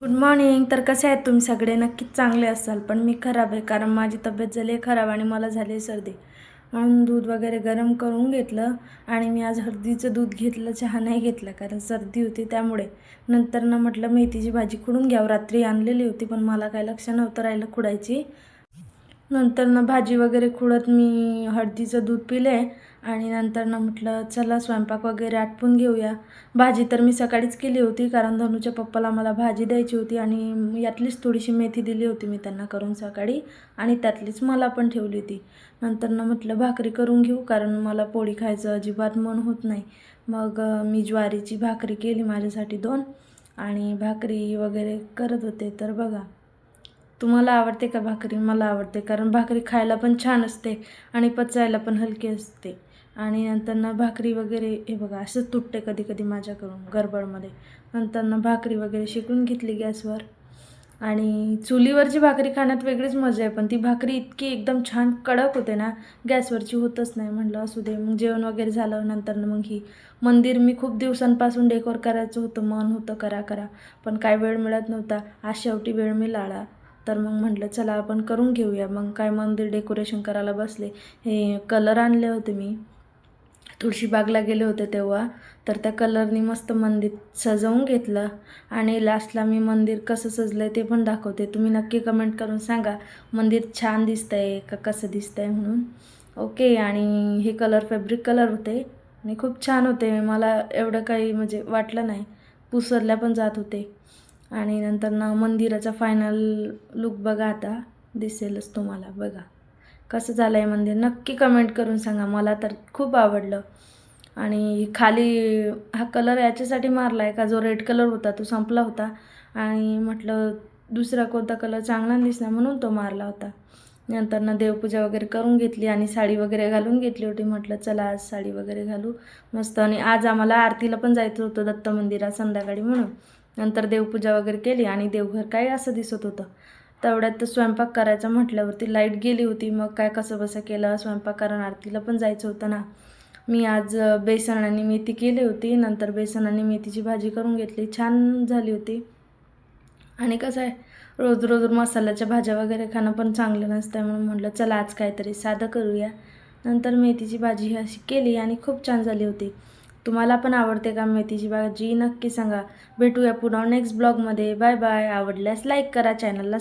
Good morning. तर कसे आहेत तुम्ही सगळे? नक्कीच चांगले असाल, पण मी खराब आहे कारण माझी तब्येत झाली आहे खराब आणि मला झाली आहे सर्दी. म्हणून दूध वगैरे गरम करून घेतलं आणि मी आज हळदीचं दूध घेतलं, चहा नाही घेतला कारण सर्दी होती त्यामुळे. नंतर म्हटलं मेथीची भाजी खुडून घ्यावं, रात्री आणलेली होती पण मला काय लक्ष नव्हतं राहिलं खुडायची. नंतर भाजी वगैरे खुडत मी हळदीचं दूध पिले आणि नंतर म्हटलं चला स्वयंपाक वगैरे आटपून घेऊया. भाजी तर मी सकाळीच केली होती कारण धनूच्या पप्पाला मला भाजी द्यायची होती आणि यातलीच थोडीशी मेथी दिली होती मी त्यांना करून सकाळी आणि त्यातलीच मला पण ठेवली होती. नंतर म्हटलं भाकरी करून घेऊ कारण मला पोळी खायचं अजिबात मन होत नाही. मग मी ज्वारीची भाकरी केली माझ्यासाठी 2 आणि भाकरी वगैरे करत होते. तर बघा, तुम्हाला आवडते का भाकरी? मला आवडते कारण भाकरी खायला पण छान असते आणि पचायला पण हलकी असते. आणि नंतर भाकरी वगैरे हे बघा असंच तुटते कधी कधी माझ्याकडून गडबडमध्ये. नंतर भाकरी वगैरे शेकून घेतली गॅसवर आणि चुलीवरची भाकरी खाण्यात वेगळीच मजा आहे, पण ती भाकरी इतकी एकदम छान कडक होते ना, गॅसवरची होतच नाही. म्हटलं असू दे. मग जेवण वगैरे झालं. नंतर मग ही मंदिर मी खूप दिवसांपासून डेकोर करायचं होतं, मन होतं करा पण काय वेळ मिळत नव्हता. आज शेवटी वेळ मिळाला तर मग म्हटलं चला आपण करून घेऊया. मग काय मंदिर डेकोरेशन करायला बसले. हे कलर आणले होते मी तुळशीबागला गेले होते तेव्हा, तर त्या कलरनी मस्त मंदिर सजवून घेतलं आणि लास्टला मी मंदिर कसं सजलं आहे ते पण दाखवते. तुम्ही नक्की कमेंट करून सांगा मंदिर छान दिसतं आहे का कसं दिसतं आहे म्हणून. ओके. आणि हे कलर फॅब्रिक कलर होते आणि खूप छान होते. मला एवढं काही म्हणजे वाटलं नाही, पुसरल्या पण जात होते. आणि नंतर मंदिराचा फायनल लुक बघा, आता दिसेलच तुम्हाला. बघा कसं झालं आहे मंदिर, नक्की कमेंट करून सांगा. मला तर खूप आवडलं. आणि खाली हा कलर याच्यासाठी मारला आहे का जो रेड कलर होता तो संपला होता आणि म्हटलं दुसरा कोणता कलर चांगला दिसला म्हणून तो मारला होता. नंतर देवपूजा वगैरे करून घेतली आणि साडी वगैरे घालून घेतली होती. म्हटलं चला आज साडी वगैरे घालू मस्त. आणि आज आम्हाला आरतीला पण जायचं होतं दत्त मंदिरात संध्याकाळी म्हणून. नंतर देवपूजा वगैरे केली आणि देवघर काय असं दिसत होतं. तेवढ्यात तर स्वयंपाक करायचा म्हटल्यावरती लाईट गेली होती. मग काय कसं बसं केलं स्वयंपाक, कारण आरतीला पण जायचं होतं ना. मी आज बेसन आणि मेथी केली होती. नंतर बेसन आणि मेथीची भाजी करून घेतली, छान झाली होती. आणि कसं आहे रोज रोज मसाल्याच्या भाज्या वगैरे खाणं पण चांगलं नसतं, म्हणून म्हटलं चला आज काहीतरी साधं करूया. नंतर मेथीची भाजी अशी केली आणि खूप छान झाली होती. तुम्हाला पण आवडते का मेथीची भाजी? नक्की सांगा. भेटूया पुन्हा नेक्स्ट ब्लॉगमध्ये. Bye bye. आवडल्यास लाईक करा, चॅनलला